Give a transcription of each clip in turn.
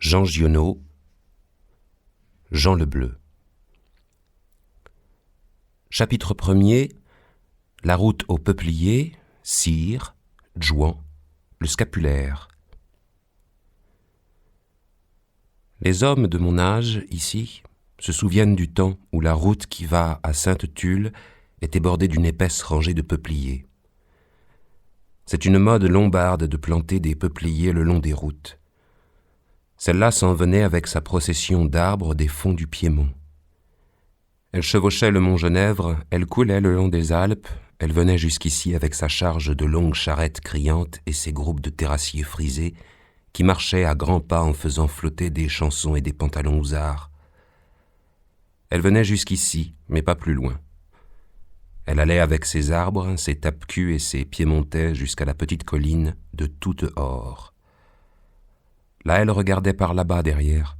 Jean Giono, Jean le Bleu. Chapitre 1er. La route aux peupliers, Cire, Djouan, le scapulaire. Les hommes de mon âge, ici, se souviennent du temps où la route qui va à Sainte-Tulle était bordée d'une épaisse rangée de peupliers. C'est une mode lombarde de planter des peupliers le long des routes. Celle-là s'en venait avec sa procession d'arbres des fonds du Piémont. Elle chevauchait le mont Genèvre, elle coulait le long des Alpes, elle venait jusqu'ici avec sa charge de longues charrettes criantes et ses groupes de terrassiers frisés qui marchaient à grands pas en faisant flotter des chansons et des pantalons housards. Elle venait jusqu'ici, mais pas plus loin. Elle allait avec ses arbres, ses tape-culs et ses piémontais jusqu'à la petite colline de toute or. Là, elle regardait par là-bas derrière.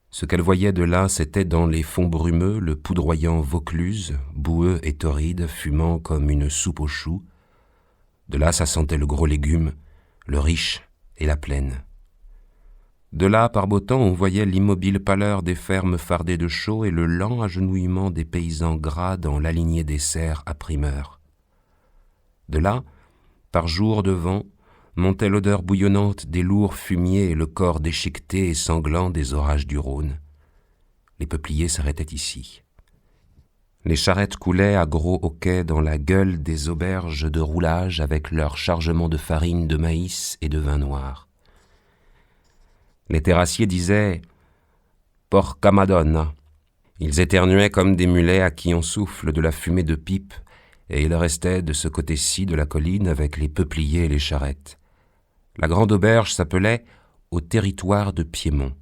Ce qu'elle voyait de là, c'était dans les fonds brumeux le poudroyant Vaucluse, boueux et torride, fumant comme une soupe aux choux. De là, ça sentait le gros légume, le riche et la plaine. De là, par beau temps, on voyait l'immobile pâleur des fermes fardées de chaux et le lent agenouillement des paysans gras dans la lignée des serres à primeur. De là, par jour de vent, montait l'odeur bouillonnante des lourds fumiers et le corps déchiqueté et sanglant des orages du Rhône. Les peupliers s'arrêtaient ici. Les charrettes coulaient à gros hoquets dans la gueule des auberges de roulage avec leur chargement de farine de maïs et de vin noir. Les terrassiers disaient « Porca Madonna ». Ils éternuaient comme des mulets à qui on souffle de la fumée de pipe, et ils restaient de ce côté-ci de la colline avec les peupliers et les charrettes. La grande auberge s'appelait « Au territoire de Piémont ».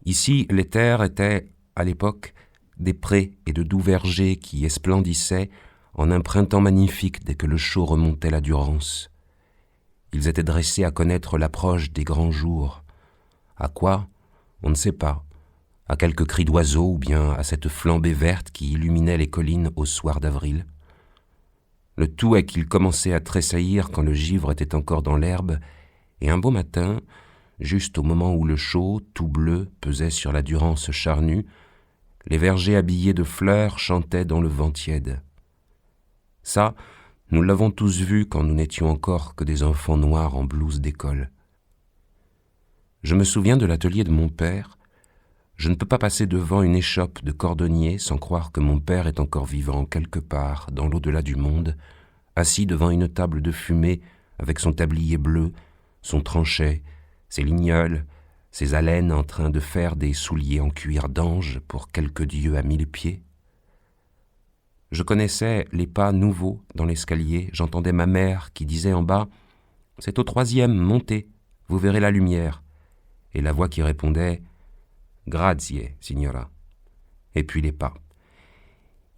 Ici, les terres étaient, à l'époque, des prés et de doux vergers qui esplendissaient en un printemps magnifique dès que le chaud remontait la Durance. Ils étaient dressés à connaître l'approche des grands jours. À quoi? On ne sait pas. À quelques cris d'oiseaux ou bien à cette flambée verte qui illuminait les collines au soir d'avril. Le tout est qu'il commençait à tressaillir quand le givre était encore dans l'herbe, et un beau matin, juste au moment où le chaud, tout bleu, pesait sur la Durance charnue, les vergers habillés de fleurs chantaient dans le vent tiède. Ça, nous l'avons tous vu quand nous n'étions encore que des enfants noirs en blouse d'école. Je me souviens de l'atelier de mon père. Je ne peux pas passer devant une échoppe de cordonnier sans croire que mon père est encore vivant quelque part dans l'au-delà du monde, assis devant une table de fumée avec son tablier bleu, son tranchet, ses lignoles, ses haleines en train de faire des souliers en cuir d'ange pour quelque dieu à 1000 pieds. Je connaissais les pas nouveaux dans l'escalier, j'entendais ma mère qui disait en bas « C'est au 3e, montez, vous verrez la lumière », et la voix qui répondait « Grazie, signora ». Et puis les pas.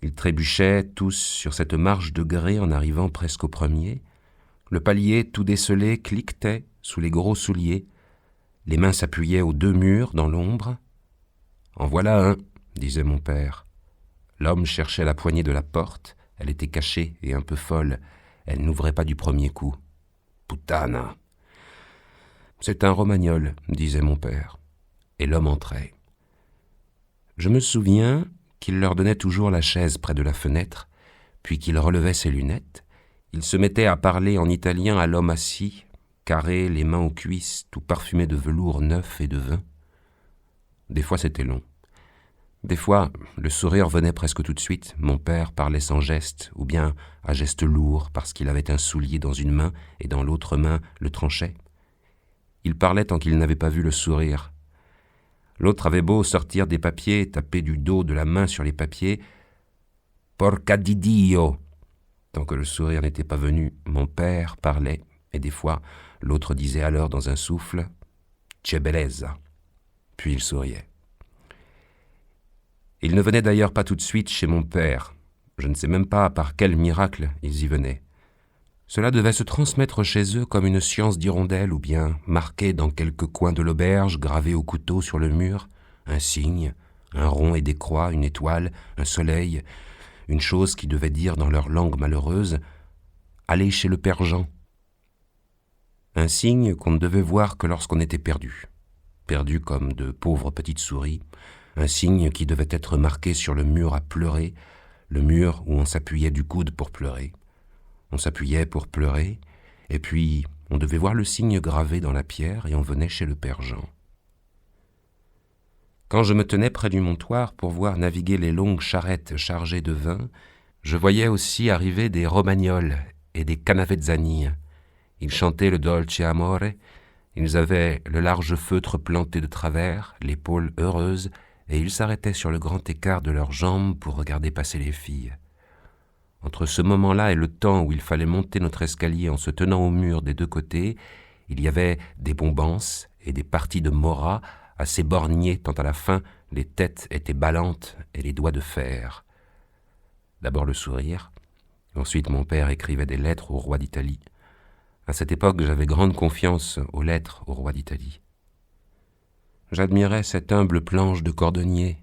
Ils trébuchaient tous sur cette marche de grès en arrivant presque au premier. Le palier tout décelé cliquetait sous les gros souliers. Les mains s'appuyaient aux 2 murs dans l'ombre. « En voilà un », disait mon père. L'homme cherchait la poignée de la porte. Elle était cachée et un peu folle. Elle n'ouvrait pas du premier coup. « Puttana !»« C'est un romagnol », disait mon père. Et l'homme entrait. Je me souviens qu'il leur donnait toujours la chaise près de la fenêtre, puis qu'il relevait ses lunettes. Il se mettait à parler en italien à l'homme assis, carré, les mains aux cuisses, tout parfumé de velours neuf et de vin. Des fois, c'était long. Des fois, le sourire venait presque tout de suite. Mon père parlait sans geste, ou bien à geste lourd, parce qu'il avait un soulier dans une main et dans l'autre main le tranchet. Il parlait tant qu'il n'avait pas vu le sourire. L'autre avait beau sortir des papiers, taper du dos de la main sur les papiers. « Porca di Dio !» Tant que le sourire n'était pas venu, mon père parlait, et des fois, l'autre disait alors dans un souffle « Che bellezza !» Puis il souriait. Ils ne venaient d'ailleurs pas tout de suite chez mon père. Je ne sais même pas par quel miracle ils y venaient. Cela devait se transmettre chez eux comme une science d'hirondelle ou bien marqué dans quelque coin de l'auberge, gravé au couteau sur le mur, un signe, un rond et des croix, une étoile, un soleil, une chose qui devait dire dans leur langue malheureuse « Allez chez le père Jean ». Un signe qu'on ne devait voir que lorsqu'on était perdu. perdus comme de pauvres petites souris, un signe qui devait être marqué sur le mur à pleurer, le mur où on s'appuyait du coude pour pleurer. On s'appuyait pour pleurer, et puis on devait voir le signe gravé dans la pierre et on venait chez le père Jean. Quand je me tenais près du montoir pour voir naviguer les longues charrettes chargées de vin, je voyais aussi arriver des romagnols et des canavezzani. Ils chantaient le dolce amore, ils avaient le large feutre planté de travers, l'épaule heureuse, et ils s'arrêtaient sur le grand écart de leurs jambes pour regarder passer les filles. Entre ce moment-là et le temps où il fallait monter notre escalier en se tenant au mur des deux côtés, il y avait des bombances et des parties de moras assez borgnées tant à la fin les têtes étaient ballantes et les doigts de fer. D'abord le sourire, ensuite mon père écrivait des lettres au roi d'Italie. À cette époque, j'avais grande confiance aux lettres au roi d'Italie. J'admirais cette humble planche de cordonnier,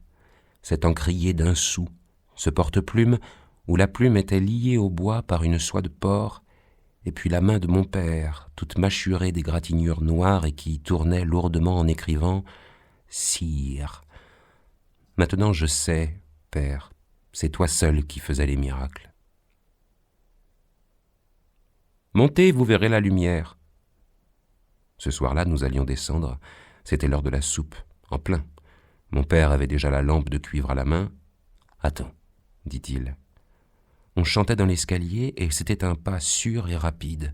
cet encrier d'un sou, ce porte-plume où la plume était liée au bois par une soie de porc, et puis la main de mon père, toute mâchurée d'égratignures noires et qui tournait lourdement en écrivant « Sire ». Maintenant je sais, père, c'est toi seul qui faisais les miracles. Montez, vous verrez la lumière. Ce soir-là, nous allions descendre. C'était l'heure de la soupe, en plein. Mon père avait déjà la lampe de cuivre à la main. « Attends, dit-il. » On chantait dans l'escalier et c'était un pas sûr et rapide.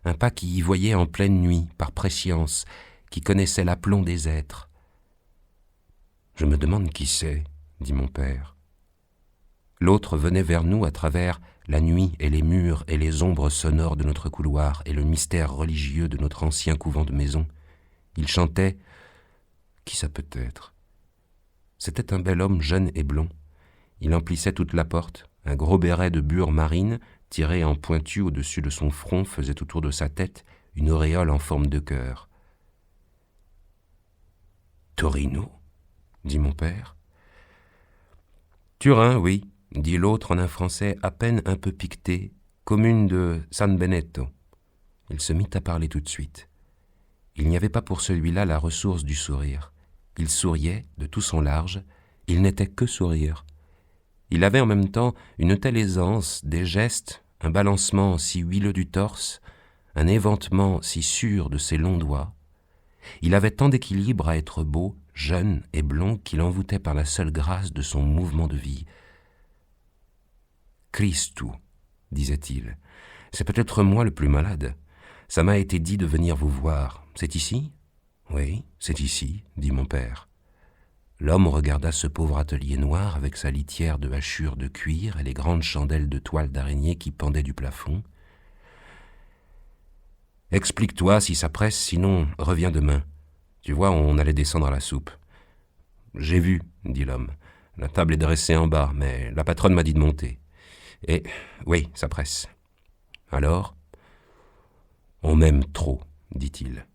Un pas qui y voyait en pleine nuit, par prescience, qui connaissait l'aplomb des êtres. « Je me demande qui c'est, » dit mon père. L'autre venait vers nous à travers la nuit et les murs et les ombres sonores de notre couloir et le mystère religieux de notre ancien couvent de maison. Il chantait « Qui ça peut être ?» C'était un bel homme jeune et blond. Il emplissait toute la porte. Un gros béret de bure marine, tiré en pointu au-dessus de son front, faisait autour de sa tête une auréole en forme de cœur. « Torino ?» dit mon père. « Turin, oui », dit l'autre en un français à peine un peu piqueté, commune de San Benedetto. Il se mit à parler tout de suite. Il n'y avait pas pour celui-là la ressource du sourire. Il souriait de tout son large, il n'était que sourire. Il avait en même temps une telle aisance, des gestes, un balancement si huileux du torse, un éventement si sûr de ses longs doigts. Il avait tant d'équilibre à être beau, jeune et blond qu'il envoûtait par la seule grâce de son mouvement de vie. « Christou », disait-il, « c'est peut-être moi le plus malade. Ça m'a été dit de venir vous voir. C'est ici ?»« Oui, c'est ici, » dit mon père. L'homme regarda ce pauvre atelier noir avec sa litière de hachures de cuir et les grandes chandelles de toile d'araignée qui pendaient du plafond. « Explique-toi si ça presse, sinon reviens demain. Tu vois, on allait descendre à la soupe. »« J'ai vu, » dit l'homme. « La table est dressée en bas, mais la patronne m'a dit de monter. Et oui, ça presse. »« Alors ?»« On m'aime trop, » dit-il.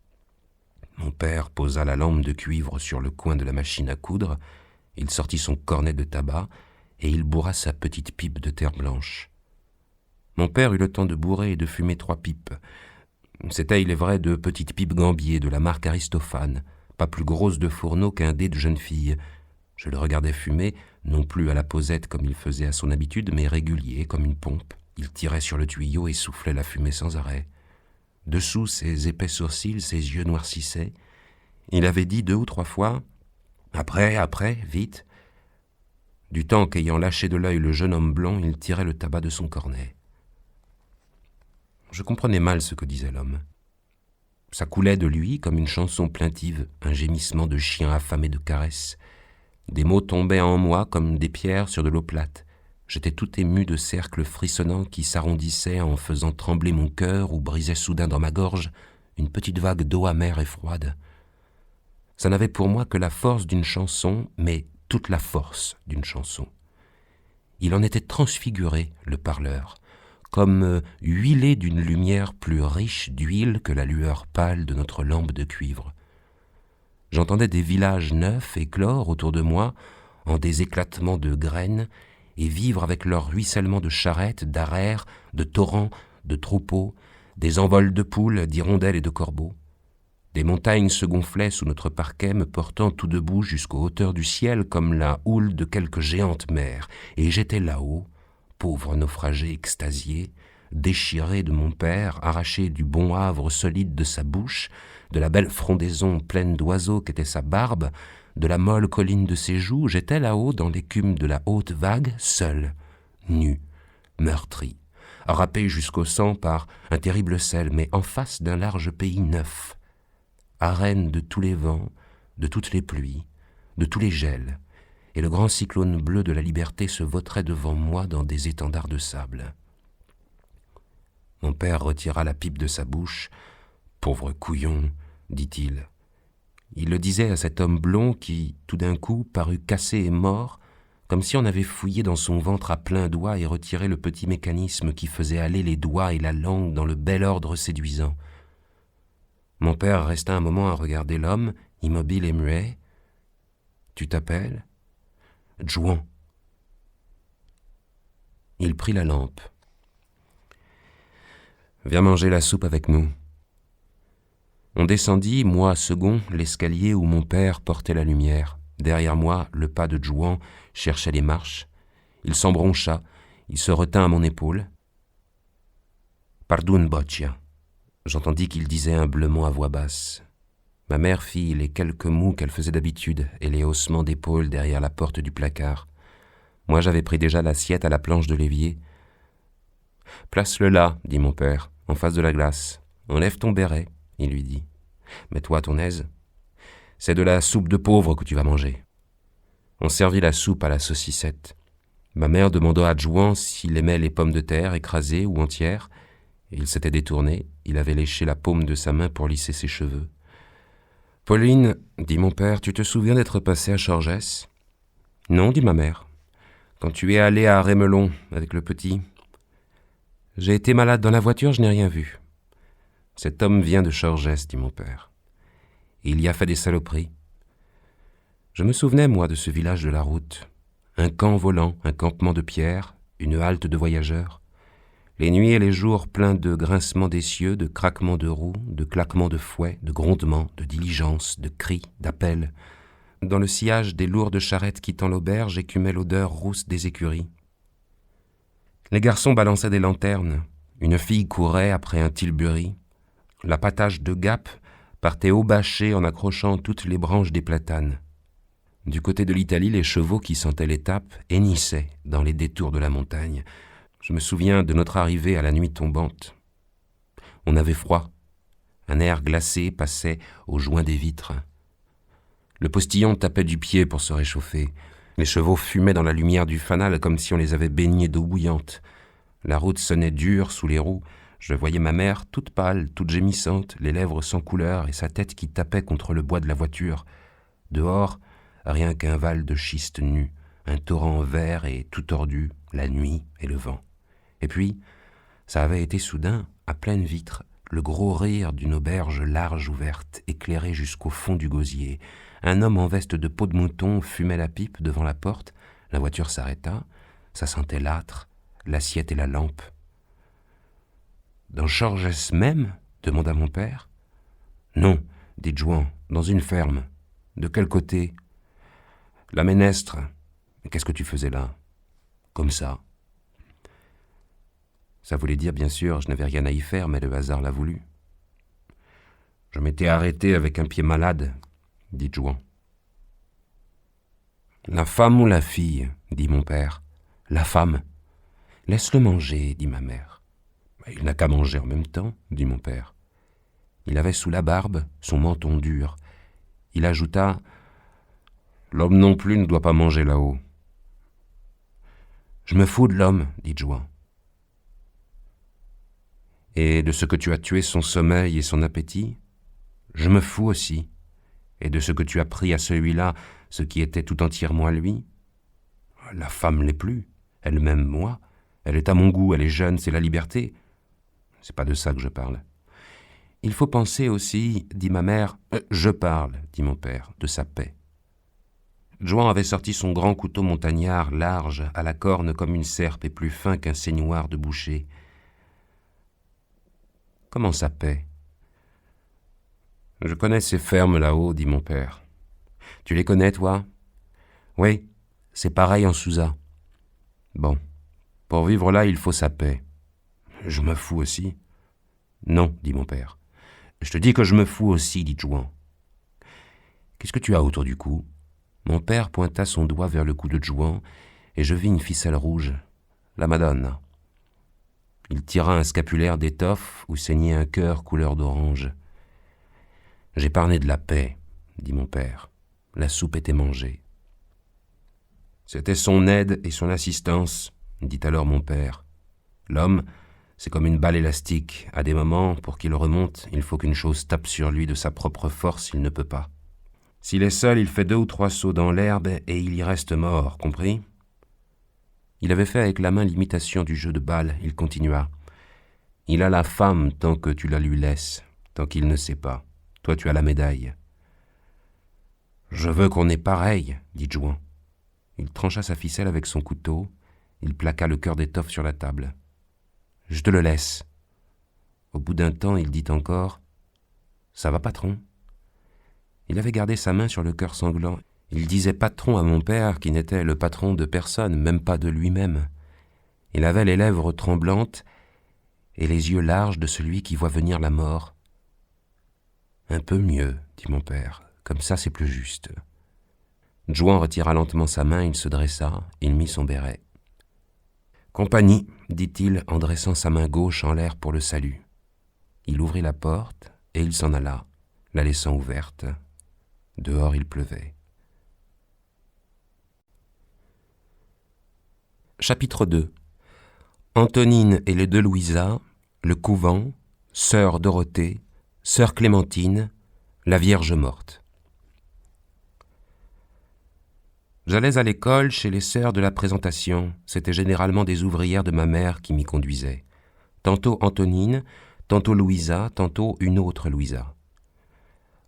Mon père posa la lampe de cuivre sur le coin de la machine à coudre, il sortit son cornet de tabac et il bourra sa petite pipe de terre blanche. Mon père eut le temps de bourrer et de fumer 3 pipes. C'étaient, il est vrai, 2 petites pipes Gambier de la marque Aristophane, pas plus grosses de fourneau qu'un dé de jeune fille. Je le regardais fumer, non plus à la posette comme il faisait à son habitude, mais régulier comme une pompe. Il tirait sur le tuyau et soufflait la fumée sans arrêt. Dessous ses épais sourcils, ses yeux noircissaient. Il avait dit 2 ou 3 fois « Après, vite !» Du temps qu'ayant lâché de l'œil le jeune homme blond, il tirait le tabac de son cornet. Je comprenais mal ce que disait l'homme. Ça coulait de lui comme une chanson plaintive, un gémissement de chien affamé de caresses. Des mots tombaient en moi comme des pierres sur de l'eau plate. J'étais tout ému de cercles frissonnants qui s'arrondissaient en faisant trembler mon cœur ou brisaient soudain dans ma gorge une petite vague d'eau amère et froide. Ça n'avait pour moi que la force d'une chanson, mais toute la force d'une chanson. Il en était transfiguré, le parleur, comme huilé d'une lumière plus riche d'huile que la lueur pâle de notre lampe de cuivre. J'entendais des villages neufs éclore autour de moi en des éclatements de graines et vivre avec leur ruissellement de charrettes, d'arères, de torrents, de troupeaux, des envols de poules, d'hirondelles et de corbeaux. Des montagnes se gonflaient sous notre parquet, me portant tout debout jusqu'aux hauteurs du ciel comme la houle de quelque géante mer, et j'étais là-haut, pauvre naufragé extasié, déchiré de mon père, arraché du bon havre solide de sa bouche, de la belle frondaison pleine d'oiseaux qu'était sa barbe, de la molle colline de ses joues, j'étais là-haut dans l'écume de la haute vague, seul, nu, meurtri, râpé jusqu'au sang par un terrible sel, mais en face d'un large pays neuf, arène de tous les vents, de toutes les pluies, de tous les gels, et le grand cyclone bleu de la liberté se vautrait devant moi dans des étendards de sable. Mon père retira la pipe de sa bouche. « Pauvre couillon », dit-il. Il le disait à cet homme blond qui, tout d'un coup, parut cassé et mort, comme si on avait fouillé dans son ventre à pleins doigts et retiré le petit mécanisme qui faisait aller les doigts et la langue dans le bel ordre séduisant. Mon père resta un moment à regarder l'homme, immobile et muet. « Tu t'appelles ?»« Jouan. » Il prit la lampe. « Viens manger la soupe avec nous. » On descendit, moi second, l'escalier où mon père portait la lumière. Derrière moi, le pas de Jouan cherchait les marches. Il s'embroncha, il se retint à mon épaule. « Pardon, Boccia !» J'entendis qu'il disait humblement à voix basse. Ma mère fit les quelques mots qu'elle faisait d'habitude et les haussements d'épaules derrière la porte du placard. Moi, j'avais pris déjà l'assiette à la planche de l'évier. « Place-le là, dit mon père, en face de la glace. Enlève ton béret, il lui dit. Mets-toi à ton aise. C'est de la soupe de pauvre que tu vas manger. » On servit la soupe à la saucissette. Ma mère demanda à Jouan s'il aimait les pommes de terre écrasées ou entières. Il s'était détourné, il avait léché la paume de sa main pour lisser ses cheveux. « Pauline, dit mon père, tu te souviens d'être passée à Chorgès ?»« Non, dit ma mère. Quand tu es allé à Rémelon avec le petit. J'ai été malade dans la voiture, je n'ai rien vu. Cet homme vient de Chorgès, dit mon père. Et il y a fait des saloperies. Je me souvenais, moi, de ce village de la route. Un camp volant, un campement de pierre, une halte de voyageurs. Les nuits et les jours pleins de grincements d'essieux, de craquements de roues, de claquements de fouets, de grondements, de diligences, de cris, d'appels. Dans le sillage des lourdes charrettes quittant l'auberge écumait l'odeur rousse des écuries. Les garçons balançaient des lanternes. Une fille courait après un tilbury. La patache de Gap partait haut bâché en accrochant toutes les branches des platanes. Du côté de l'Italie, les chevaux qui sentaient l'étape hennissaient dans les détours de la montagne. Je me souviens de notre arrivée à la nuit tombante. On avait froid. Un air glacé passait au joint des vitres. Le postillon tapait du pied pour se réchauffer. Les chevaux fumaient dans la lumière du fanal comme si on les avait baignés d'eau bouillante. La route sonnait dure sous les roues. Je voyais ma mère toute pâle, toute gémissante, les lèvres sans couleur et sa tête qui tapait contre le bois de la voiture. Dehors, rien qu'un val de schiste nu, un torrent vert et tout tordu, la nuit et le vent. Et puis, ça avait été soudain, à pleine vitre, le gros rire d'une auberge large ouverte, éclairée jusqu'au fond du gosier. Un homme en veste de peau de mouton fumait la pipe devant la porte. La voiture s'arrêta. Ça sentait l'âtre, l'assiette et la lampe. « Dans Chorgès même ?» demanda mon père. « Non, dit Jouan, dans une ferme. De quel côté ?»« La Ménestre. Qu'est-ce que tu faisais là ?»« Comme ça. » Ça voulait dire, bien sûr, je n'avais rien à y faire, mais le hasard l'a voulu. « Je m'étais arrêté avec un pied malade, » dit Jouan. « La femme ou la fille ?» dit mon père. « La femme. »« Laisse-le manger, » dit ma mère. « Il n'a qu'à manger en même temps, » dit mon père. Il avait sous la barbe son menton dur. Il ajouta « L'homme non plus ne doit pas manger là-haut. »« Je me fous de l'homme, » dit Jouan. « Et de ce que tu as tué son sommeil et son appétit ? Je me fous aussi. Et de ce que tu as pris à celui-là, ce qui était tout entièrement à lui ? La femme l'est plus, elle m'aime moi, elle est à mon goût, elle est jeune, c'est la liberté. C'est pas de ça que je parle. Il faut penser aussi, dit ma mère, je parle, dit mon père, de sa paix. Jouan avait sorti son grand couteau montagnard, large, à la corne comme une serpe et plus fin qu'un saignoir de boucher. Comment sa paix ? Je connais ces fermes là-haut, dit mon père. Tu les connais, toi? Oui, c'est pareil en Souza. Bon, pour vivre là, il faut sa paix. Je me fous aussi. Non, dit mon père. Je te dis que je me fous aussi, dit Jouan. Qu'est-ce que tu as autour du cou? Mon père pointa son doigt vers le cou de Jouan, et je vis une ficelle rouge, la Madonna. Il tira un scapulaire d'étoffe où saignait un cœur couleur d'orange. J'ai parlé de la paix, dit mon père. La soupe était mangée. C'était son aide et son assistance, dit alors mon père. L'homme, c'est comme une balle élastique. À des moments, pour qu'il remonte, il faut qu'une chose tape sur lui de sa propre force, il ne peut pas. S'il est seul, il fait 2 ou 3 sauts dans l'herbe et il y reste mort, compris? Il avait fait avec la main l'imitation du jeu de balle. Il continua. Il a la femme tant que tu la lui laisses, tant qu'il ne sait pas. Toi, tu as la médaille. Je veux qu'on ait pareil, dit Jouan. Il trancha sa ficelle avec son couteau. Il plaqua le cœur d'étoffe sur la table. Je te le laisse. Au bout d'un temps, il dit encore. Ça va, patron? Il avait gardé sa main sur le cœur sanglant. Il disait patron à mon père qui n'était le patron de personne, même pas de lui-même. Il avait les lèvres tremblantes et les yeux larges de celui qui voit venir la mort. Un peu mieux, dit mon père, comme ça c'est plus juste. Jouan retira lentement sa main, il se dressa, il mit son béret. Compagnie, dit-il en dressant sa main gauche en l'air pour le salut. Il ouvrit la porte et il s'en alla, la laissant ouverte. Dehors il pleuvait. Chapitre 2. Antonine et les 2 Louisa, le couvent, sœur Dorothée, sœur Clémentine, la Vierge morte. J'allais à l'école chez les sœurs de la Présentation. C'étaient généralement des ouvrières de ma mère qui m'y conduisaient. Tantôt Antonine, tantôt Louisa, tantôt une autre Louisa.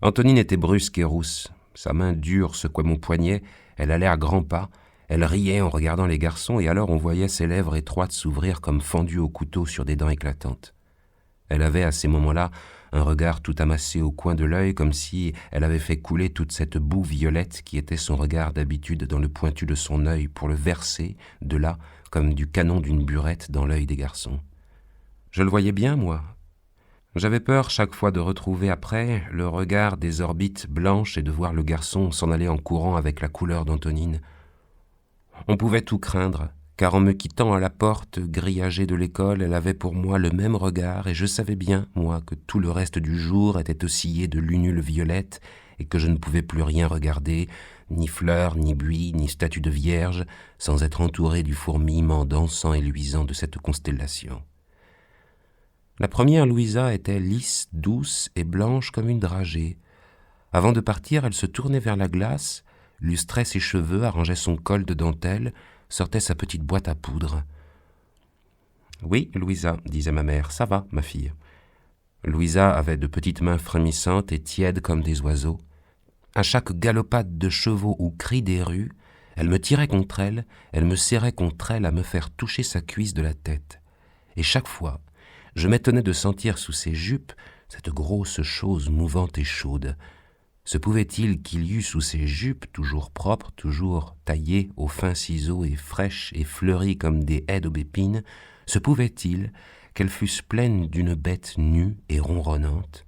Antonine était brusque et rousse. Sa main dure secouait mon poignet, elle allait à grands pas, elle riait en regardant les garçons et alors on voyait ses lèvres étroites s'ouvrir comme fendues au couteau sur des dents éclatantes. Elle avait à ces moments-là un regard tout amassé au coin de l'œil comme si elle avait fait couler toute cette boue violette qui était son regard d'habitude dans le pointu de son œil pour le verser, de là, comme du canon d'une burette dans l'œil des garçons. Je le voyais bien, moi. J'avais peur chaque fois de retrouver après le regard des orbites blanches et de voir le garçon s'en aller en courant avec la couleur d'Antonine. On pouvait tout craindre, car en me quittant à la porte grillagée de l'école, elle avait pour moi le même regard, et je savais bien, moi, que tout le reste du jour était oscillé de lunules violettes, et que je ne pouvais plus rien regarder, ni fleurs, ni buis, ni statues de vierges, sans être entouré du fourmillement dansant et luisant de cette constellation. La première Louisa était lisse, douce et blanche comme une dragée. Avant de partir, elle se tournait vers la glace, lustrait ses cheveux, arrangeait son col de dentelle, sortait sa petite boîte à poudre. « Oui, Louisa, disait ma mère, ça va, ma fille. » Louisa avait de petites mains frémissantes et tièdes comme des oiseaux. À chaque galopade de chevaux ou cri des rues, elle me tirait contre elle me serrait contre elle à me faire toucher sa cuisse de la tête. Et chaque fois, je m'étonnais de sentir sous ses jupes cette grosse chose mouvante et chaude. Se pouvait-il qu'il y eût sous ses jupes, toujours propres, toujours taillées aux fins ciseaux et fraîches et fleuries comme des haies d'aubépine, se pouvait-il qu'elles fussent pleines d'une bête nue et ronronnante?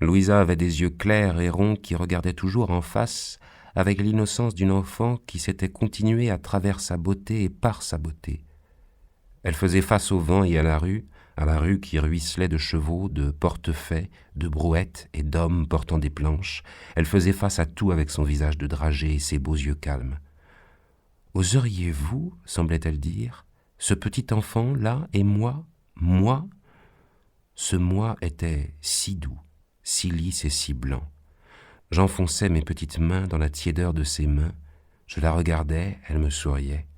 Louisa avait des yeux clairs et ronds qui regardaient toujours en face avec l'innocence d'une enfant qui s'était continuée à travers sa beauté et par sa beauté. Elle faisait face au vent et à la rue qui ruisselait de chevaux, de portefaix, de brouettes et d'hommes portant des planches. Elle faisait face à tout avec son visage de dragée et ses beaux yeux calmes. « Oseriez-vous, semblait-elle dire, ce petit enfant-là et moi, moi ?» Ce moi était si doux, si lisse et si blanc. J'enfonçais mes petites mains dans la tiédeur de ses mains. Je la regardais, elle me souriait.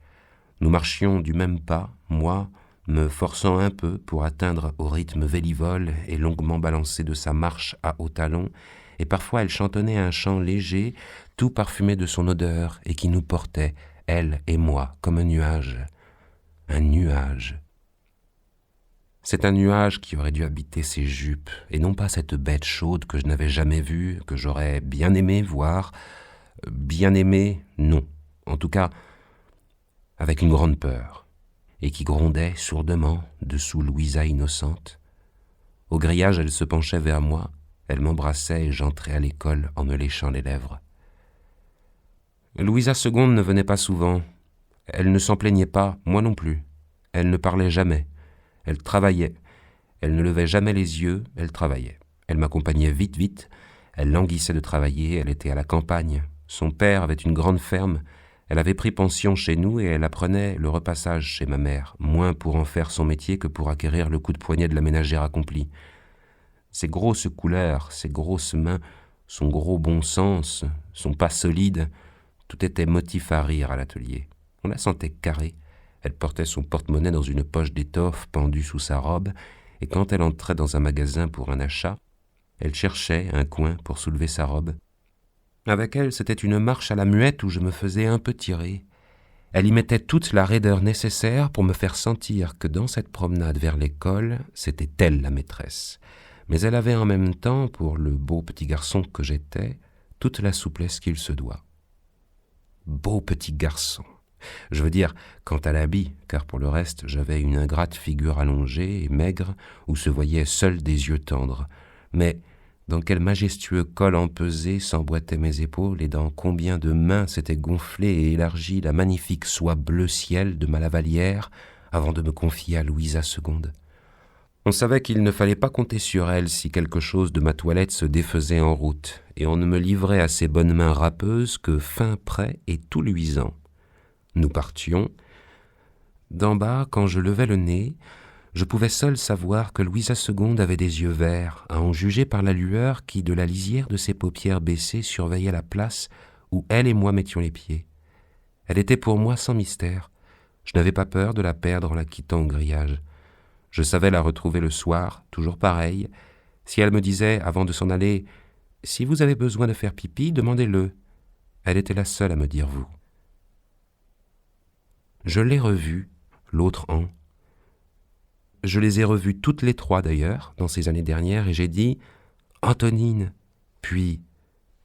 Nous marchions du même pas, moi, me forçant un peu pour atteindre au rythme vélivole et longuement balancé de sa marche à hauts talons, et parfois elle chantonnait un chant léger, tout parfumé de son odeur, et qui nous portait, elle et moi, comme un nuage. Un nuage. C'est un nuage qui aurait dû habiter ses jupes, et non pas cette bête chaude que je n'avais jamais vue, que j'aurais bien aimé voir. Bien aimé, non. En tout cas, avec une grande peur, et qui grondait sourdement dessous Louisa innocente. Au grillage, elle se penchait vers moi, elle m'embrassait et j'entrais à l'école en me léchant les lèvres. Louisa II ne venait pas souvent. Elle ne s'en plaignait pas, moi non plus. Elle ne parlait jamais. Elle travaillait. Elle ne levait jamais les yeux, elle travaillait. Elle m'accompagnait vite. Elle languissait de travailler, elle était à la campagne. Son père avait une grande ferme. Elle avait pris pension chez nous et elle apprenait le repassage chez ma mère, moins pour en faire son métier que pour acquérir le coup de poignet de la ménagère accomplie. Ses grosses couleurs, ses grosses mains, son gros bon sens, son pas solide, tout était motif à rire à l'atelier. On la sentait carrée. Elle portait son porte-monnaie dans une poche d'étoffe pendue sous sa robe, et quand elle entrait dans un magasin pour un achat, elle cherchait un coin pour soulever sa robe. Avec elle, c'était une marche à la muette où je me faisais un peu tirer. Elle y mettait toute la raideur nécessaire pour me faire sentir que dans cette promenade vers l'école, c'était elle la maîtresse. Mais elle avait en même temps, pour le beau petit garçon que j'étais, toute la souplesse qu'il se doit. Beau petit garçon. Je veux dire, quant à l'habit, car pour le reste, j'avais une ingrate figure allongée et maigre où se voyaient seuls des yeux tendres. Mais dans quel majestueux col empesé s'emboîtaient mes épaules et dans combien de mains s'était gonflée et élargie la magnifique soie bleu ciel de ma lavalière avant de me confier à Louisa II. On savait qu'il ne fallait pas compter sur elle si quelque chose de ma toilette se défaisait en route, et on ne me livrait à ses bonnes mains râpeuses que fin prêt et tout luisant. Nous partions. D'en bas, quand je levais le nez, je pouvais seul savoir que Louisa II avait des yeux verts, à en juger par la lueur qui, de la lisière de ses paupières baissées, surveillait la place où elle et moi mettions les pieds. Elle était pour moi sans mystère. Je n'avais pas peur de la perdre en la quittant au grillage. Je savais la retrouver le soir, toujours pareil. Si elle me disait, avant de s'en aller, « Si vous avez besoin de faire pipi, demandez-le », elle était la seule à me dire « vous ». Je l'ai revue, l'autre an. Je les ai revues toutes les trois d'ailleurs, dans ces années dernières, et j'ai dit « Antonine, puis,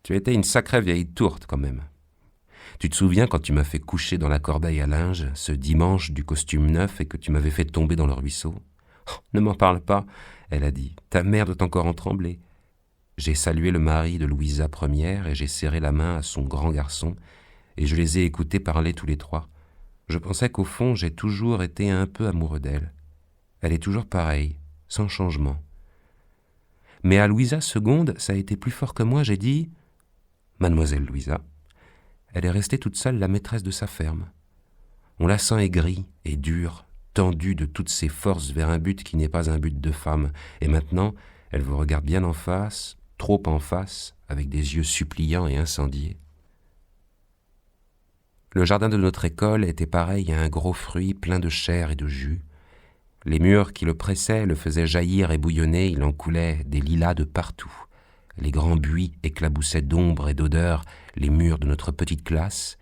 tu étais une sacrée vieille tourte quand même. Tu te souviens quand tu m'as fait coucher dans la corbeille à linge, ce dimanche du costume neuf, et que tu m'avais fait tomber dans le ruisseau ? Oh, ne m'en parle pas, elle a dit, ta mère doit encore en trembler. » J'ai salué le mari de Louisa Ier et j'ai serré la main à son grand garçon, et je les ai écoutés parler tous les trois. Je pensais qu'au fond, j'ai toujours été un peu amoureux d'elle. Elle est toujours pareille, sans changement. Mais à Louisa II, ça a été plus fort que moi, j'ai dit « Mademoiselle Louisa ». Elle est restée toute seule la maîtresse de sa ferme. On la sent aigrie et dure, tendue de toutes ses forces vers un but qui n'est pas un but de femme. Et maintenant, elle vous regarde bien en face, trop en face, avec des yeux suppliants et incendiés. Le jardin de notre école était pareil à un gros fruit plein de chair et de jus. Les murs qui le pressaient le faisaient jaillir et bouillonner, il en coulait des lilas de partout. Les grands buis éclaboussaient d'ombre et d'odeur les murs de notre petite classe,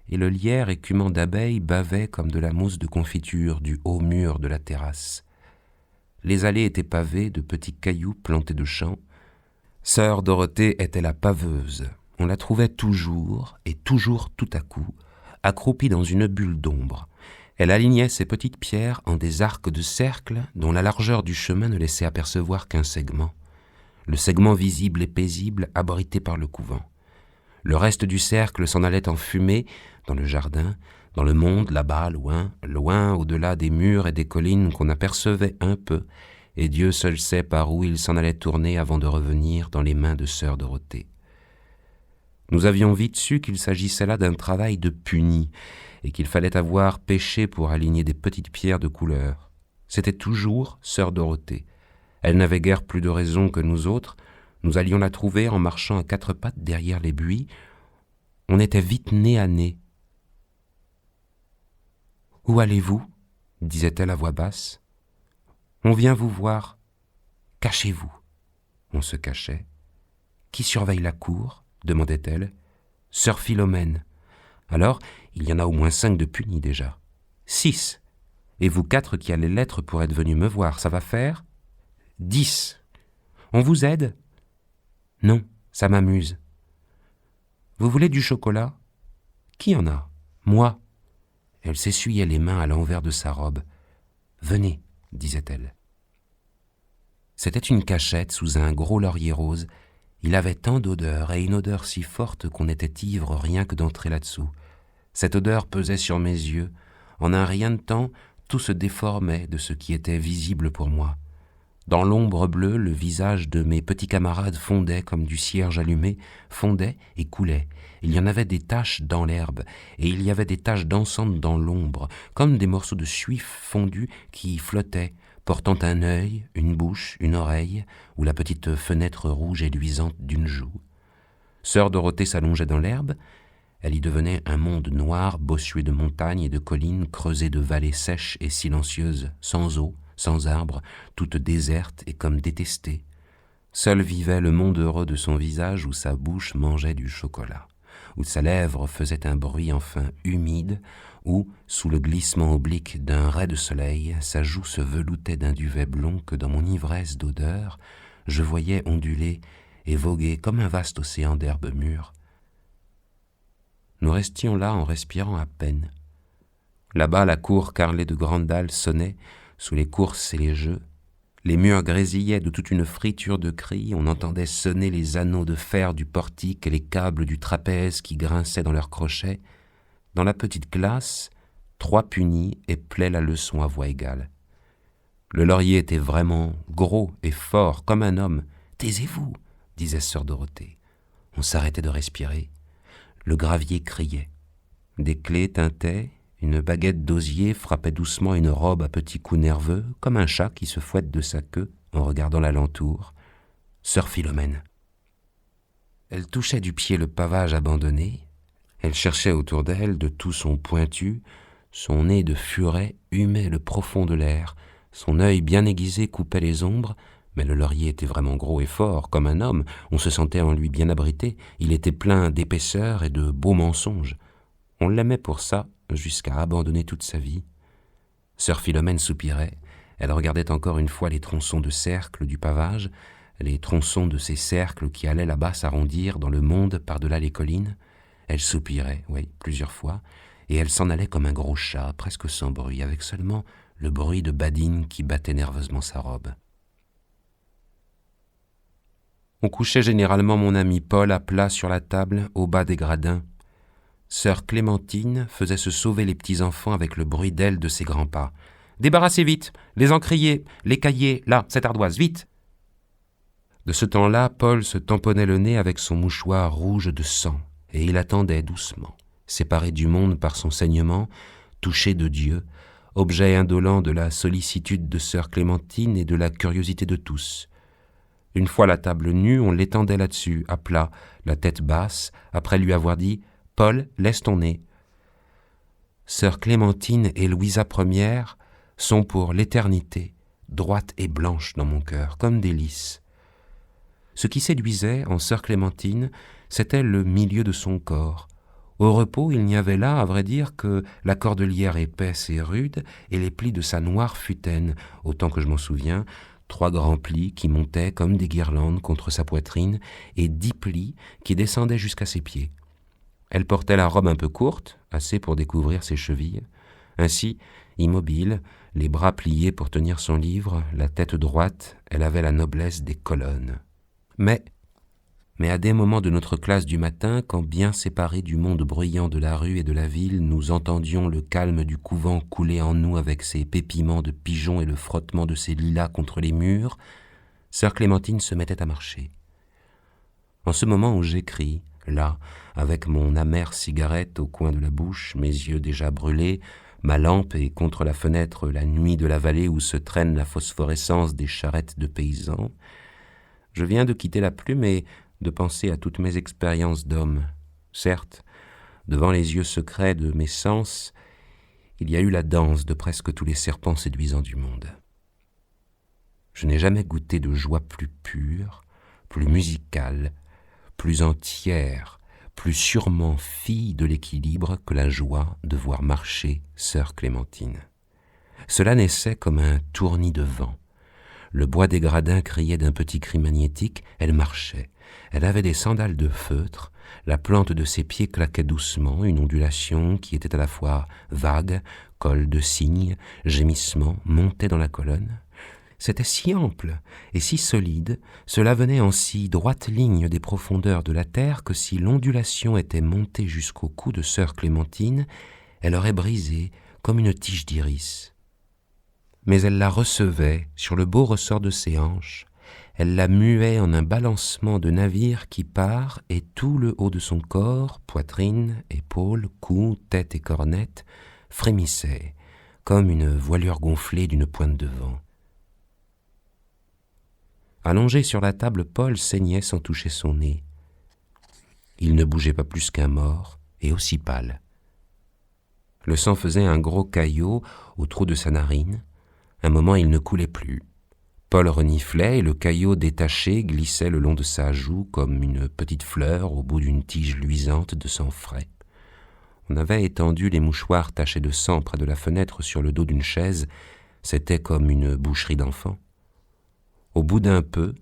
et le lierre écumant d'abeilles bavait comme de la mousse de confiture du haut mur de la terrasse. Les allées étaient pavées de petits cailloux plantés de champs. Sœur Dorothée était la paveuse. On la trouvait toujours, et toujours tout à coup, accroupie dans une bulle d'ombre. Elle alignait ses petites pierres en des arcs de cercle dont la largeur du chemin ne laissait apercevoir qu'un segment. Le segment visible et paisible abrité par le couvent. Le reste du cercle s'en allait en fumée dans le jardin, dans le monde là-bas, loin, loin au-delà des murs et des collines qu'on apercevait un peu, et Dieu seul sait par où il s'en allait tourner avant de revenir dans les mains de sœur Dorothée. Nous avions vite su qu'il s'agissait là d'un travail de puni, et qu'il fallait avoir pêché pour aligner des petites pierres de couleur. C'était toujours sœur Dorothée. Elle n'avait guère plus de raison que nous autres. Nous allions la trouver en marchant à quatre pattes derrière les buis. On était vite nez à nez. « Où allez-vous » disait-elle à voix basse. « On vient vous voir. Cachez-vous. » On se cachait. « Qui surveille la cour » demandait-elle. « Sœur Philomène. » Alors, il y en a au moins 5 de punis déjà. 6. Et vous 4 qui allez l'être pour être venus me voir, ça va faire 10. On vous aide? Non, ça m'amuse. Vous voulez du chocolat? Qui en a? Moi. Elle s'essuyait les mains à l'envers de sa robe. Venez, disait-elle. C'était une cachette sous un gros laurier rose. Il avait tant d'odeur et une odeur si forte qu'on était ivre rien que d'entrer là-dessous. Cette odeur pesait sur mes yeux. En un rien de temps, tout se déformait de ce qui était visible pour moi. Dans l'ombre bleue, le visage de mes petits camarades fondait comme du cierge allumé, fondait et coulait. Il y en avait des taches dans l'herbe, et il y avait des taches dansantes dans l'ombre, comme des morceaux de suif fondus qui flottaient, portant un œil, une bouche, une oreille, ou la petite fenêtre rouge et luisante d'une joue. Sœur Dorothée s'allongeait dans l'herbe. Elle y devenait un monde noir, bossué de montagnes et de collines, creusé de vallées sèches et silencieuses, sans eau, sans arbres, toutes désertes et comme détestées. Seul vivait le monde heureux de son visage où sa bouche mangeait du chocolat, où sa lèvre faisait un bruit enfin humide, où, sous le glissement oblique d'un ray de soleil, sa joue se veloutait d'un duvet blond que dans mon ivresse d'odeur, je voyais onduler et voguer comme un vaste océan d'herbes mûres. Nous restions là en respirant à peine. Là-bas, la cour carrelée de grandes dalles sonnait, sous les courses et les jeux. Les murs grésillaient de toute une friture de cris, on entendait sonner les anneaux de fer du portique et les câbles du trapèze qui grinçaient dans leurs crochets. Dans la petite classe, 3 punis éplaient la leçon à voix égale. Le laurier était vraiment gros et fort, comme un homme. « Taisez-vous » disait sœur Dorothée. On s'arrêtait de respirer. Le gravier criait. Des clés tintaient. Une baguette d'osier frappait doucement une robe à petits coups nerveux, comme un chat qui se fouette de sa queue en regardant l'alentour. Sœur Philomène. Elle touchait du pied le pavage abandonné. Elle cherchait autour d'elle de tout son pointu. Son nez de furet humait le profond de l'air. Son œil bien aiguisé coupait les ombres. Mais le laurier était vraiment gros et fort, comme un homme. On se sentait en lui bien abrité. Il était plein d'épaisseur et de beaux mensonges. On l'aimait pour ça, jusqu'à abandonner toute sa vie. Sœur Philomène soupirait. Elle regardait encore une fois les tronçons de cercle du pavage, les tronçons de ces cercles qui allaient là-bas s'arrondir dans le monde par-delà les collines. Elle soupirait, oui, plusieurs fois, et elle s'en allait comme un gros chat, presque sans bruit, avec seulement le bruit de Badine qui battait nerveusement sa robe. On couchait généralement mon ami Paul à plat sur la table, au bas des gradins. Sœur Clémentine faisait se sauver les petits-enfants avec le bruit d'ailes de ses grands pas. « Débarrassez vite, les encriers, les cahiers, là, cette ardoise, vite !» De ce temps-là, Paul se tamponnait le nez avec son mouchoir rouge de sang, et il attendait doucement, séparé du monde par son saignement, touché de Dieu, objet indolent de la sollicitude de sœur Clémentine et de la curiosité de tous. Une fois la table nue, on l'étendait là-dessus, à plat, la tête basse, après lui avoir dit « Paul, laisse ton nez ». Sœur Clémentine et Louisa Ière sont pour l'éternité, droites et blanches dans mon cœur, comme des lys. Ce qui séduisait en sœur Clémentine, c'était le milieu de son corps. Au repos, il n'y avait là, à vrai dire, que la cordelière épaisse et rude et les plis de sa noire futaine, autant que je m'en souviens, 3 grands plis qui montaient comme des guirlandes contre sa poitrine et 10 plis qui descendaient jusqu'à ses pieds. Elle portait la robe un peu courte, assez pour découvrir ses chevilles. Ainsi, immobile, les bras pliés pour tenir son livre, la tête droite, elle avait la noblesse des colonnes. Mais à des moments de notre classe du matin, quand bien séparés du monde bruyant de la rue et de la ville, nous entendions le calme du couvent couler en nous avec ses pépiments de pigeons et le frottement de ses lilas contre les murs, sœur Clémentine se mettait à marcher. En ce moment où j'écris, là, avec mon amère cigarette au coin de la bouche, mes yeux déjà brûlés, ma lampe et contre la fenêtre la nuit de la vallée où se traîne la phosphorescence des charrettes de paysans, je viens de quitter la plume et de penser à toutes mes expériences d'homme. Certes, devant les yeux secrets de mes sens, il y a eu la danse de presque tous les serpents séduisants du monde. Je n'ai jamais goûté de joie plus pure, plus musicale, plus entière, plus sûrement fille de l'équilibre que la joie de voir marcher sœur Clémentine. Cela naissait comme un tournis de vent. Le bois des gradins criait d'un petit cri magnétique, elle marchait. Elle avait des sandales de feutre, la plante de ses pieds claquait doucement, une ondulation qui était à la fois vague, col de cygne, gémissement, montait dans la colonne. C'était si ample et si solide, cela venait en si droite ligne des profondeurs de la terre que si l'ondulation était montée jusqu'au cou de sœur Clémentine, elle aurait brisé comme une tige d'iris. Mais elle la recevait sur le beau ressort de ses hanches, elle la muait en un balancement de navire qui part et tout le haut de son corps, poitrine, épaules, cou, tête et cornette, frémissait comme une voilure gonflée d'une pointe de vent. Allongé sur la table, Paul saignait sans toucher son nez. Il ne bougeait pas plus qu'un mort, et aussi pâle. Le sang faisait un gros caillot au trou de sa narine. Un moment, il ne coulait plus. Paul reniflait et le caillot détaché glissait le long de sa joue comme une petite fleur au bout d'une tige luisante de sang frais. On avait étendu les mouchoirs tachés de sang près de la fenêtre sur le dos d'une chaise. C'était comme une boucherie d'enfants. Au bout d'un peu,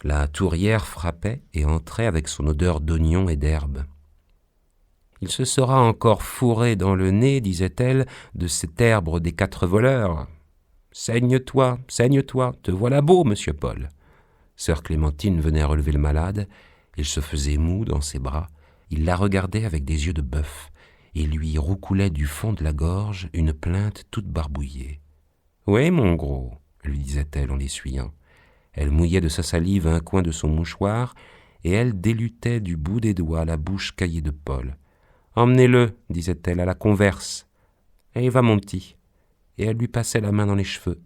la tourière frappait et entrait avec son odeur d'oignon et d'herbe. « Il se sera encore fourré dans le nez, disait-elle, de cet herbe des 4 voleurs. Saigne-toi, te voilà beau, monsieur Paul. » Sœur Clémentine venait relever le malade, il se faisait mou dans ses bras, il la regardait avec des yeux de bœuf, et lui roucoulait du fond de la gorge une plainte toute barbouillée. « Oui, mon gros, » lui disait-elle en l'essuyant. Elle mouillait de sa salive un coin de son mouchoir, et elle délutait du bout des doigts la bouche caillée de Paul. « Emmenez-le, disait-elle, à la Converse. Et va, mon petit. » Et elle lui passait la main dans les cheveux.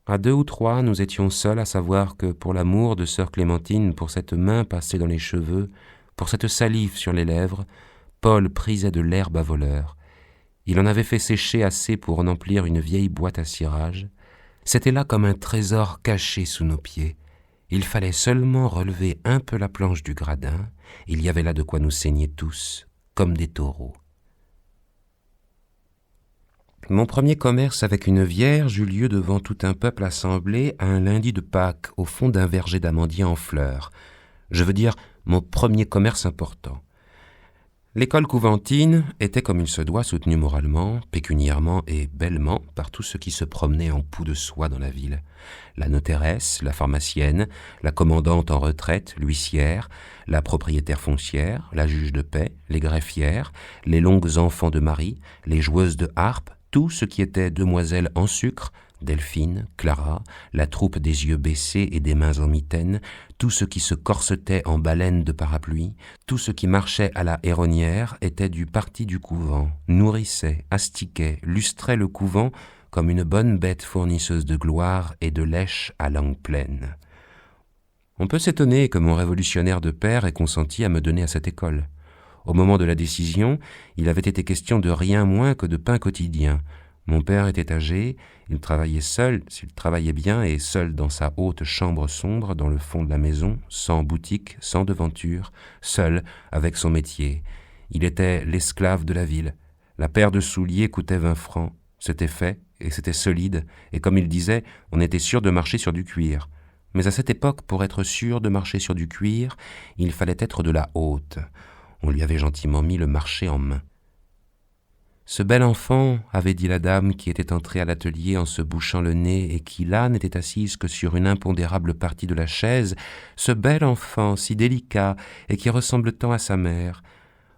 À 2 ou 3, nous étions seuls à savoir que pour l'amour de sœur Clémentine, pour cette main passée dans les cheveux, pour cette salive sur les lèvres, Paul prisait de l'herbe à voleur. Il en avait fait sécher assez pour en emplir une vieille boîte à cirage. C'était là comme un trésor caché sous nos pieds. Il fallait seulement relever un peu la planche du gradin. Il y avait là de quoi nous saigner tous, comme des taureaux. Mon premier commerce avec une vierge eut lieu devant tout un peuple assemblé à un lundi de Pâques au fond d'un verger d'amandiers en fleurs. Je veux dire, mon premier commerce important. L'école couventine était comme il se doit soutenue moralement, pécuniairement et bellement par tous ceux qui se promenaient en poux de soie dans la ville. La notairesse, la pharmacienne, la commandante en retraite, l'huissière, la propriétaire foncière, la juge de paix, les greffières, les longues enfants de Marie, les joueuses de harpe, tout ce qui était demoiselles en sucre, Delphine, Clara, la troupe des yeux baissés et des mains en mitaine, tout ce qui se corsetait en baleine de parapluie, tout ce qui marchait à la héronnière était du parti du couvent, nourrissait, astiquait, lustrait le couvent comme une bonne bête fournisseuse de gloire et de lèche à langue pleine. On peut s'étonner que mon révolutionnaire de père ait consenti à me donner à cette école. Au moment de la décision, il avait été question de rien moins que de pain quotidien. Mon père était âgé, il travaillait seul, s'il travaillait bien, et seul dans sa haute chambre sombre, dans le fond de la maison, sans boutique, sans devanture, seul avec son métier. Il était l'esclave de la ville. La paire de souliers coûtait 20 francs. C'était fait, et c'était solide, et comme il disait, on était sûr de marcher sur du cuir. Mais à cette époque, pour être sûr de marcher sur du cuir, il fallait être de la haute. On lui avait gentiment mis le marché en main. Ce bel enfant, avait dit la dame qui était entrée à l'atelier en se bouchant le nez et qui là n'était assise que sur une impondérable partie de la chaise, ce bel enfant si délicat et qui ressemble tant à sa mère.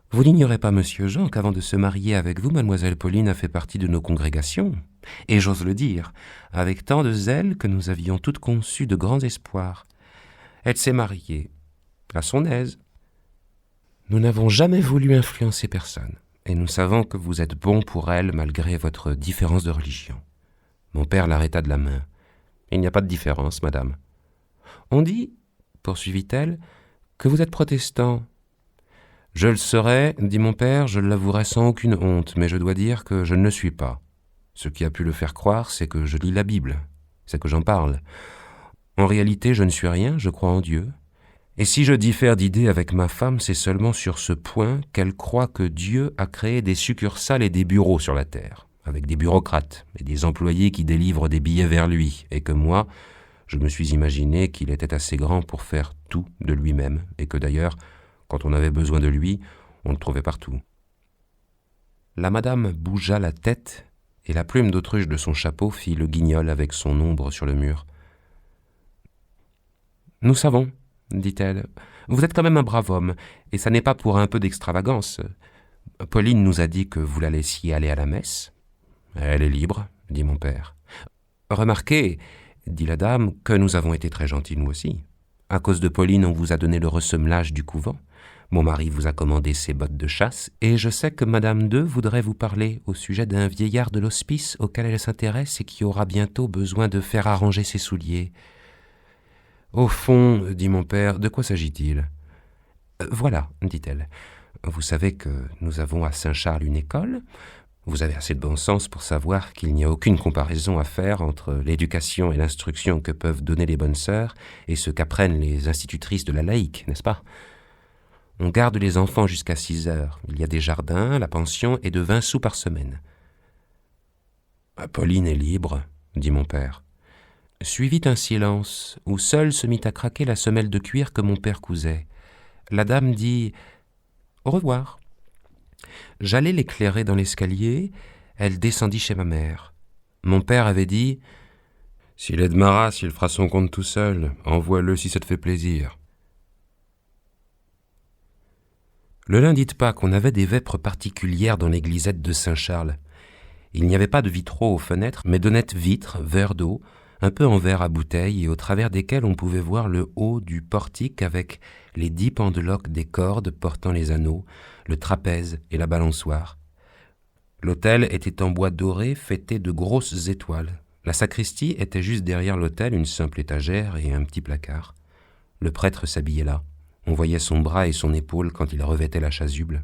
Vous n'ignorez pas, monsieur Jean, qu'avant de se marier avec vous, mademoiselle Pauline a fait partie de nos congrégations, et j'ose le dire, avec tant de zèle que nous avions toutes conçu de grands espoirs. Elle s'est mariée, à son aise. Nous n'avons jamais voulu influencer personne. Et nous savons que vous êtes bon pour elle malgré votre différence de religion. » Mon père l'arrêta de la main. « Il n'y a pas de différence, madame. »« On dit, poursuivit-elle, que vous êtes protestant. »« Je le serais, dit mon père, je l'avouerai sans aucune honte, mais je dois dire que je ne le suis pas. Ce qui a pu le faire croire, c'est que je lis la Bible, c'est que j'en parle. En réalité, je ne suis rien, je crois en Dieu. Et si je diffère d'idée avec ma femme, c'est seulement sur ce point qu'elle croit que Dieu a créé des succursales et des bureaux sur la terre. avec des bureaucrates et des employés qui délivrent des billets vers lui, et que moi, je me suis imaginé qu'il était assez grand pour faire tout de lui-même, et que d'ailleurs, quand on avait besoin de lui, on le trouvait partout. La madame bougea la tête, et la plume d'autruche de son chapeau fit le guignol avec son ombre sur le mur. « Nous savons, dit-elle. Vous êtes quand même un brave homme, et ça n'est pas pour un peu d'extravagance. Pauline nous a dit que vous la laissiez aller à la messe. »« Elle est libre, dit mon père. »« Remarquez, dit la dame, que nous avons été très gentils nous aussi. À cause de Pauline, on vous a donné le ressemelage du couvent. Mon mari vous a commandé ses bottes de chasse, et je sais que Madame II voudrait vous parler au sujet d'un vieillard de l'hospice auquel elle s'intéresse et qui aura bientôt besoin de faire arranger ses souliers. »« Au fond, dit mon père, de quoi s'agit-il ? » ?»« Voilà, dit-elle. Vous savez que nous avons à Saint-Charles une école. Vous avez assez de bon sens pour savoir qu'il n'y a aucune comparaison à faire entre l'éducation et l'instruction que peuvent donner les bonnes sœurs et ce qu'apprennent les institutrices de la laïque, n'est-ce pas ? On garde les enfants jusqu'à 6 heures. Il y a des jardins, la pension est de 20 sous par semaine. « Pauline est libre, dit mon père. » Suivit un silence où seule se mit à craquer la semelle de cuir que mon père cousait. La dame dit « Au revoir ». J'allais l'éclairer dans l'escalier, elle descendit chez ma mère. Mon père avait dit « S'il est de ma race, il fera son compte tout seul. Envoie-le si ça te fait plaisir. » Le lundi de Pâques, on avait des vêpres particulières dans l'églysette de Saint-Charles. Il n'y avait pas de vitraux aux fenêtres, mais d'honnêtes vitres, verres d'eau, un peu en verre à bouteille et au travers desquels on pouvait voir le haut du portique avec les 10 pendeloques des cordes portant les anneaux, le trapèze et la balançoire. L'autel était en bois doré fêté de grosses étoiles. La sacristie était juste derrière l'autel, une simple étagère et un petit placard. Le prêtre s'habillait là. On voyait son bras et son épaule quand il revêtait la chasuble.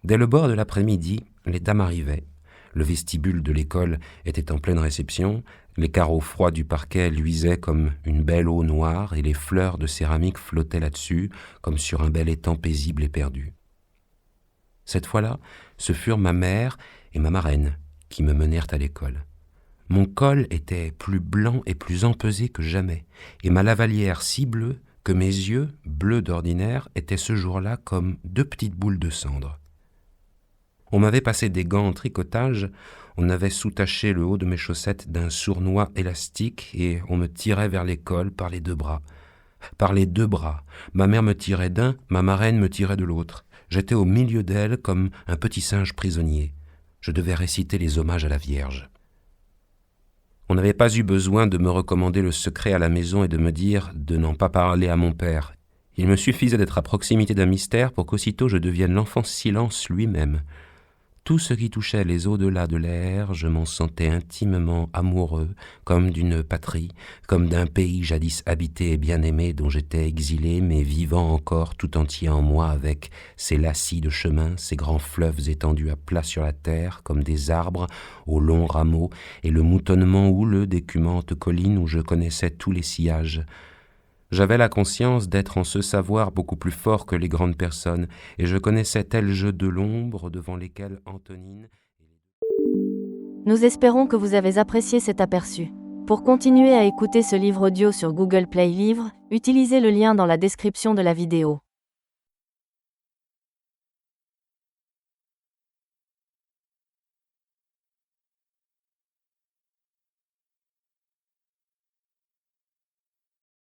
Dès le bord de l'après-midi, les dames arrivaient. Le vestibule de l'école était en pleine réception, les carreaux froids du parquet luisaient comme une belle eau noire et les fleurs de céramique flottaient là-dessus comme sur un bel étang paisible et perdu. Cette fois-là, ce furent ma mère et ma marraine qui me menèrent à l'école. Mon col était plus blanc et plus empesé que jamais, et ma lavalière si bleue que mes yeux, bleus d'ordinaire, étaient ce jour-là comme 2 petites boules de cendre. On m'avait passé des gants en tricotage, on avait soutaché le haut de mes chaussettes d'un sournois élastique et on me tirait vers l'école par les 2 bras. Par les 2 bras. Ma mère me tirait d'un, ma marraine me tirait de l'autre. J'étais au milieu d'elle comme un petit singe prisonnier. Je devais réciter les hommages à la Vierge. On n'avait pas eu besoin de me recommander le secret à la maison et de me dire de n'en pas parler à mon père. Il me suffisait d'être à proximité d'un mystère pour qu'aussitôt je devienne l'enfant silence lui-même. Tout ce qui touchait les au-delà de l'air, je m'en sentais intimement amoureux, comme d'une patrie, comme d'un pays jadis habité et bien-aimé dont j'étais exilé, mais vivant encore tout entier en moi avec ses lacis de chemin, ses grands fleuves étendus à plat sur la terre, comme des arbres aux longs rameaux, et le moutonnement houleux d'écumantes collines où je connaissais tous les sillages. J'avais la conscience d'être en ce savoir beaucoup plus fort que les grandes personnes, et je connaissais tel jeu de l'ombre devant lesquels Antonine... Nous espérons que vous avez apprécié cet aperçu. Pour continuer à écouter ce livre audio sur Google Play Livres, utilisez le lien dans la description de la vidéo.